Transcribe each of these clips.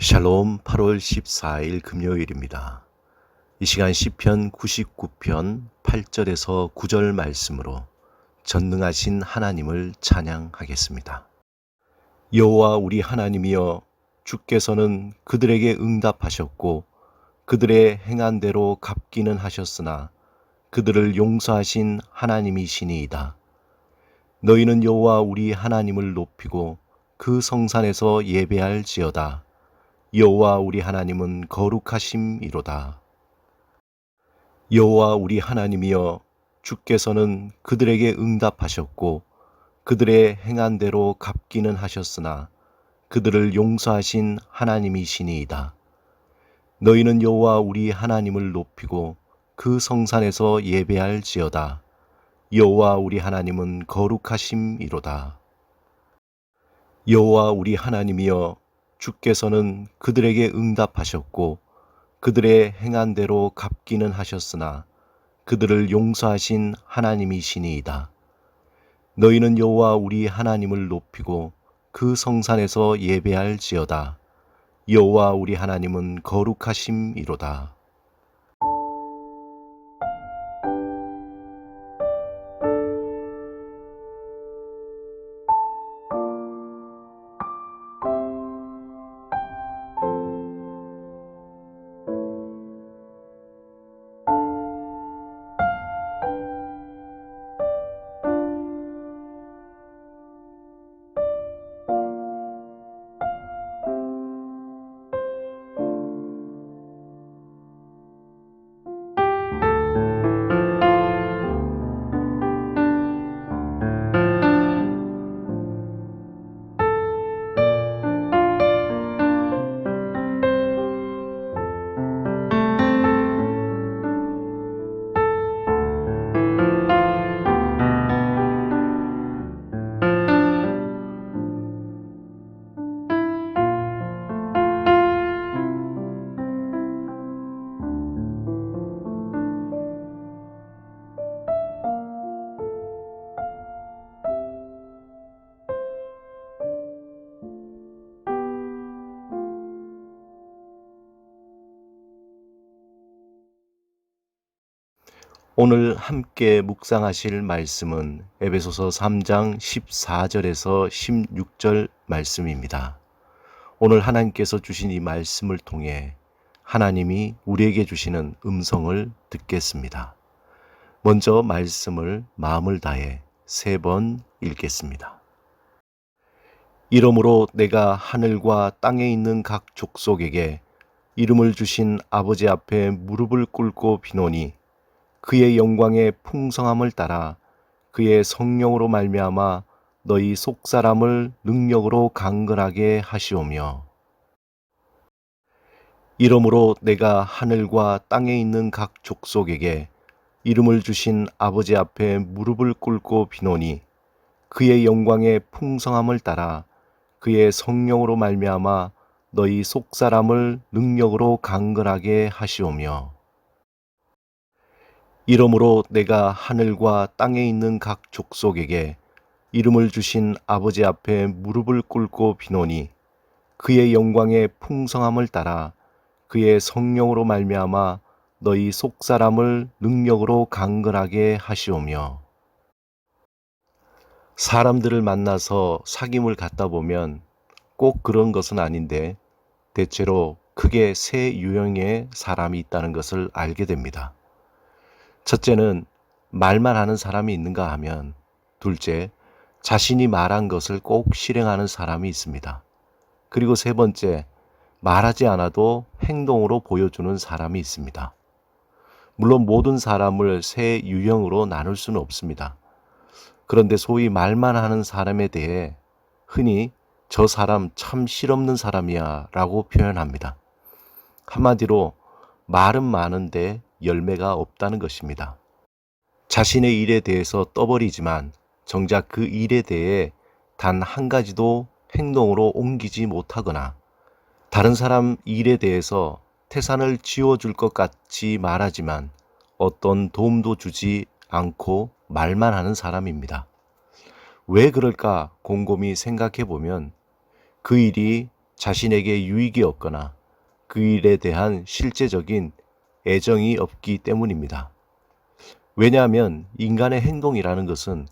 샬롬 8월 14일 금요일입니다. 이 시간 시편 99편 8절에서 9절 말씀으로 전능하신 하나님을 찬양하겠습니다. 여호와 우리 하나님이여, 주께서는 그들에게 응답하셨고 그들의 행한 대로 갚기는 하셨으나 그들을 용서하신 하나님이시니이다. 너희는 여호와 우리 하나님을 높이고 그 성산에서 예배할지어다. 여호와 우리 하나님은 거룩하심이로다. 여호와 우리 하나님이여, 주께서는 그들에게 응답하셨고 그들의 행한 대로 갚기는 하셨으나 그들을 용서하신 하나님이시니이다. 너희는 여호와 우리 하나님을 높이고 그 성산에서 예배할지어다. 여호와 우리 하나님은 거룩하심이로다. 여호와 우리 하나님이여, 주께서는 그들에게 응답하셨고 그들의 행한 대로 갚기는 하셨으나 그들을 용서하신 하나님이시니이다. 너희는 여호와 우리 하나님을 높이고 그 성산에서 예배할지어다. 여호와 우리 하나님은 거룩하심이로다. 오늘 함께 묵상하실 말씀은 에베소서 3장 14절에서 16절 말씀입니다. 오늘 하나님께서 주신 이 말씀을 통해 하나님이 우리에게 주시는 음성을 듣겠습니다. 먼저 말씀을 마음을 다해 3번 읽겠습니다. 이러므로 내가 하늘과 땅에 있는 각 족속에게 이름을 주신 아버지 앞에 무릎을 꿇고 비노니 그의 영광의 풍성함을 따라 그의 성령으로 말미암아 너희 속사람을 능력으로 강건하게 하시오며, 이러므로 내가 하늘과 땅에 있는 각 족속에게 이름을 주신 아버지 앞에 무릎을 꿇고 비노니 그의 영광의 풍성함을 따라 그의 성령으로 말미암아 너희 속사람을 능력으로 강건하게 하시오며, 이러므로 내가 하늘과 땅에 있는 각 족속에게 이름을 주신 아버지 앞에 무릎을 꿇고 비노니 그의 영광의 풍성함을 따라 그의 성령으로 말미암아 너희 속사람을 능력으로 강건하게 하시오며. 사람들을 만나서 사귐을 갖다 보면 꼭 그런 것은 아닌데 대체로 크게 세 유형의 사람이 있다는 것을 알게 됩니다. 첫째는 말만 하는 사람이 있는가 하면, 둘째, 자신이 말한 것을 꼭 실행하는 사람이 있습니다. 그리고 세 번째, 말하지 않아도 행동으로 보여주는 사람이 있습니다. 물론 모든 사람을 세 유형으로 나눌 수는 없습니다. 그런데 소위 말만 하는 사람에 대해 흔히 저 사람 참 실없는 사람이야 라고 표현합니다. 한마디로 말은 많은데 열매가 없다는 것입니다. 자신의 일에 대해서 떠벌이지만 정작 그 일에 대해 단 한 가지도 행동으로 옮기지 못하거나 다른 사람 일에 대해서 태산을 지어줄 것 같이 말하지만 어떤 도움도 주지 않고 말만 하는 사람입니다. 왜 그럴까 곰곰이 생각해 보면 그 일이 자신에게 유익이 없거나 그 일에 대한 실제적인 애정이 없기 때문입니다. 왜냐하면 인간의 행동이라는 것은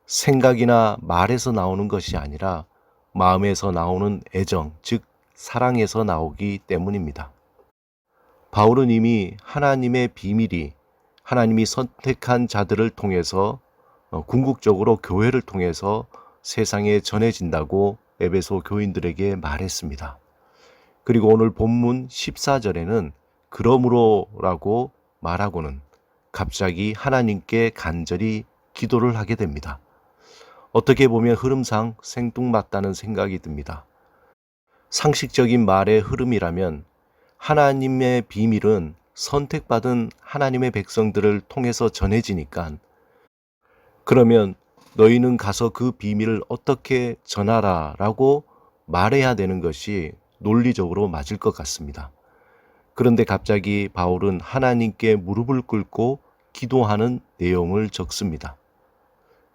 생각이나 말에서 나오는 것이 아니라 마음에서 나오는 애정, 즉 사랑에서 나오기 때문입니다. 바울은 이미 하나님의 비밀이 하나님이 선택한 자들을 통해서 궁극적으로 교회를 통해서 세상에 전해진다고 에베소 교인들에게 말했습니다. 그리고 오늘 본문 14절에는 그러므로라고 말하고는 갑자기 하나님께 간절히 기도를 하게 됩니다. 어떻게 보면 흐름상 생뚱맞다는 생각이 듭니다. 상식적인 말의 흐름이라면 하나님의 비밀은 선택받은 하나님의 백성들을 통해서 전해지니까 그러면 너희는 가서 그 비밀을 어떻게 전하라 라고 말해야 되는 것이 논리적으로 맞을 것 같습니다. 그런데 갑자기 바울은 하나님께 무릎을 꿇고 기도하는 내용을 적습니다.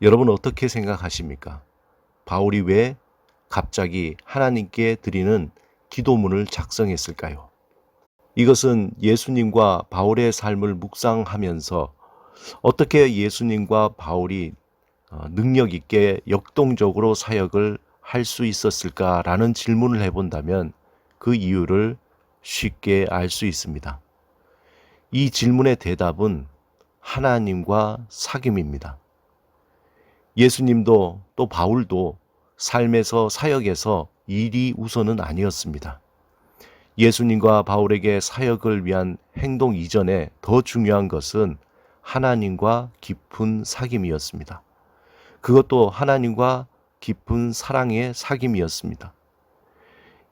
여러분 어떻게 생각하십니까? 바울이 왜 갑자기 하나님께 드리는 기도문을 작성했을까요? 이것은 예수님과 바울의 삶을 묵상하면서 어떻게 예수님과 바울이 능력 있게 역동적으로 사역을 할 수 있었을까라는 질문을 해본다면 그 이유를 쉽게 알 수 있습니다. 이 질문의 대답은 하나님과 사귐입니다. 예수님도 또 바울도 삶에서 사역에서 일이 우선은 아니었습니다. 예수님과 바울에게 사역을 위한 행동 이전에 더 중요한 것은 하나님과 깊은 사귐이었습니다. 그것도 하나님과 깊은 사랑의 사귐이었습니다.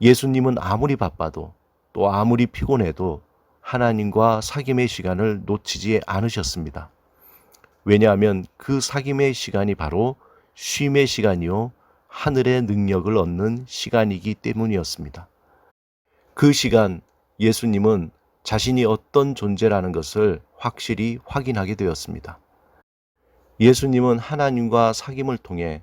예수님은 아무리 바빠도 또 아무리 피곤해도 하나님과 사귐의 시간을 놓치지 않으셨습니다. 왜냐하면 그 사귐의 시간이 바로 쉼의 시간이요 하늘의 능력을 얻는 시간이기 때문이었습니다. 그 시간 예수님은 자신이 어떤 존재라는 것을 확실히 확인하게 되었습니다. 예수님은 하나님과 사귐을 통해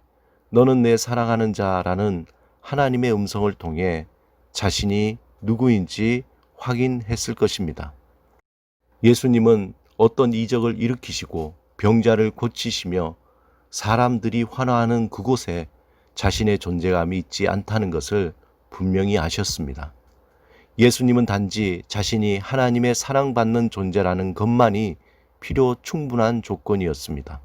너는 내 사랑하는 자라는 하나님의 음성을 통해 자신이 누구인지 확인했을 것입니다. 예수님은 어떤 이적을 일으키시고 병자를 고치시며 사람들이 환호하는 그곳에 자신의 존재감이 있지 않다는 것을 분명히 아셨습니다. 예수님은 단지 자신이 하나님의 사랑받는 존재라는 것만이 필요 충분한 조건이었습니다.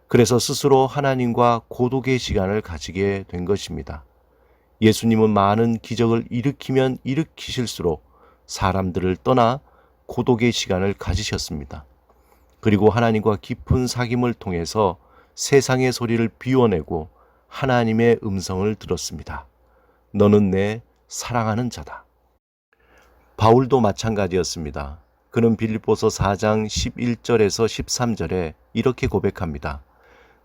그래서 스스로 하나님과 고독의 시간을 가지게 된 것입니다. 예수님은 많은 기적을 일으키면 일으키실수록 사람들을 떠나 고독의 시간을 가지셨습니다. 그리고 하나님과 깊은 사귐을 통해서 세상의 소리를 비워내고 하나님의 음성을 들었습니다. 너는 내 사랑하는 자다. 바울도 마찬가지였습니다. 그는 빌립보서 4장 11절에서 13절에 이렇게 고백합니다.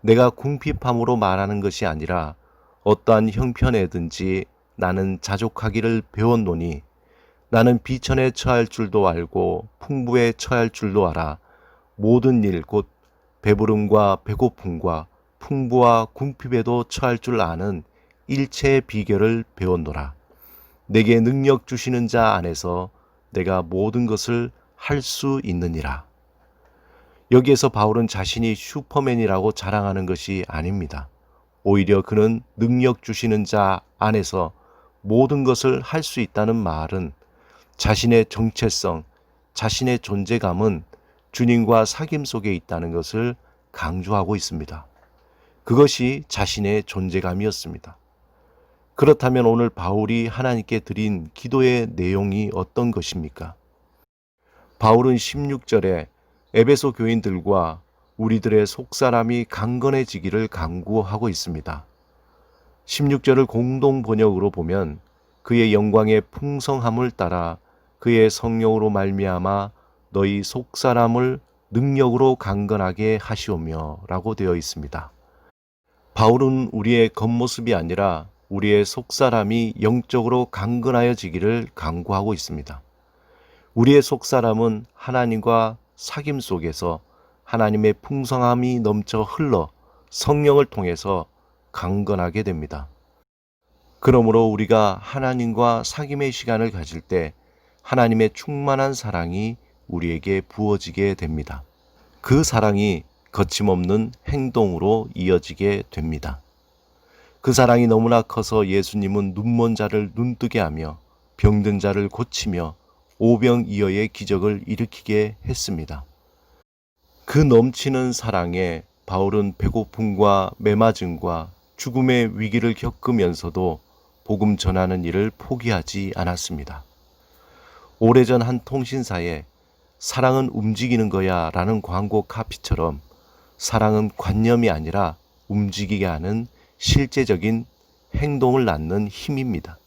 내가 궁핍함으로 말하는 것이 아니라 어떠한 형편에든지 나는 자족하기를 배웠노니 나는 비천에 처할 줄도 알고 풍부에 처할 줄도 알아 모든 일 곧 배부름과 배고픔과 풍부와 궁핍에도 처할 줄 아는 일체의 비결을 배웠노라. 내게 능력 주시는 자 안에서 내가 모든 것을 할 수 있느니라. 여기에서 바울은 자신이 슈퍼맨이라고 자랑하는 것이 아닙니다. 오히려 그는 능력 주시는 자 안에서 모든 것을 할 수 있다는 말은 자신의 정체성, 자신의 존재감은 주님과 사귐 속에 있다는 것을 강조하고 있습니다. 그것이 자신의 존재감이었습니다. 그렇다면 오늘 바울이 하나님께 드린 기도의 내용이 어떤 것입니까? 바울은 16절에 에베소 교인들과 우리들의 속사람이 강건해지기를 간구하고 있습니다. 16절을 공동 번역으로 보면 그의 영광의 풍성함을 따라 그의 성령으로 말미암아 너희 속사람을 능력으로 강건하게 하시오며 라고 되어 있습니다. 바울은 우리의 겉모습이 아니라 우리의 속사람이 영적으로 강건하여지기를 간구하고 있습니다. 우리의 속사람은 하나님과 사귐 속에서 하나님의 풍성함이 넘쳐 흘러 성령을 통해서 강건하게 됩니다. 그러므로 우리가 하나님과 사귐의 시간을 가질 때 하나님의 충만한 사랑이 우리에게 부어지게 됩니다. 그 사랑이 거침없는 행동으로 이어지게 됩니다. 그 사랑이 너무나 커서 예수님은 눈먼 자를 눈뜨게 하며 병든 자를 고치며 오병이어의 기적을 일으키게 했습니다. 그 넘치는 사랑에 바울은 배고픔과 메마증과 죽음의 위기를 겪으면서도 복음 전하는 일을 포기하지 않았습니다. 오래전 한 통신사에 사랑은 움직이는 거야 라는 광고 카피처럼 사랑은 관념이 아니라 움직이게 하는 실제적인 행동을 낳는 힘입니다.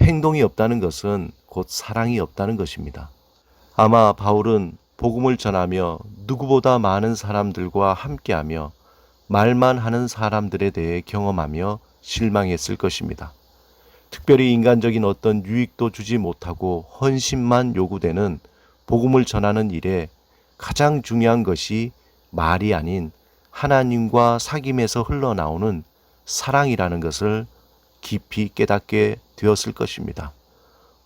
행동이 없다는 것은 곧 사랑이 없다는 것입니다. 아마 바울은 복음을 전하며 누구보다 많은 사람들과 함께하며 말만 하는 사람들에 대해 경험하며 실망했을 것입니다. 특별히 인간적인 어떤 유익도 주지 못하고 헌신만 요구되는 복음을 전하는 일에 가장 중요한 것이 말이 아닌 하나님과 사귐에서 흘러나오는 사랑이라는 것을 깊이 깨닫게 되었을 것입니다.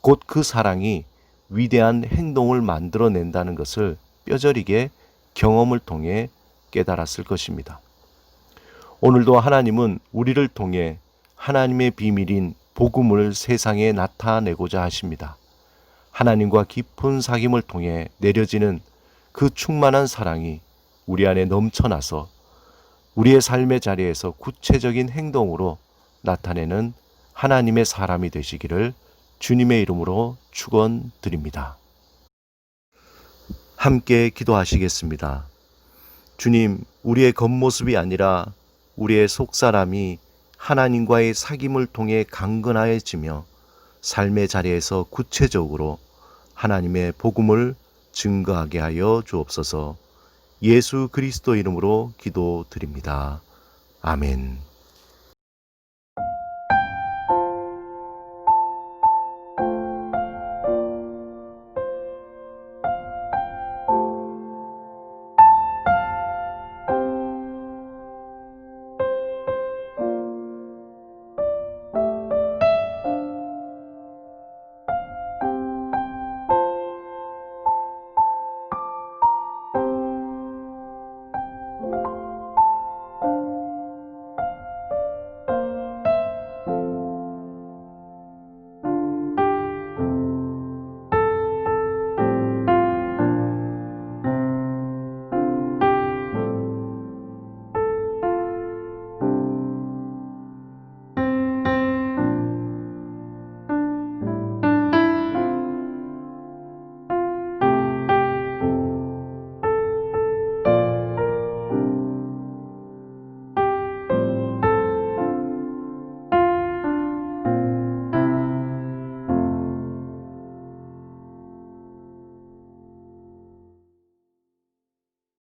곧 그 사랑이 위대한 행동을 만들어낸다는 것을 뼈저리게 경험을 통해 깨달았을 것입니다. 오늘도 하나님은 우리를 통해 하나님의 비밀인 복음을 세상에 나타내고자 하십니다. 하나님과 깊은 사귐을 통해 내려지는 그 충만한 사랑이 우리 안에 넘쳐나서 우리의 삶의 자리에서 구체적인 행동으로 나타내는 하나님의 사람이 되시기를 주님의 이름으로 축원드립니다. 함께 기도하시겠습니다. 주님, 우리의 겉모습이 아니라 우리의 속사람이 하나님과의 사귐을 통해 강건하여지며 삶의 자리에서 구체적으로 하나님의 복음을 증거하게 하여 주옵소서. 예수 그리스도 이름으로 기도드립니다. 아멘.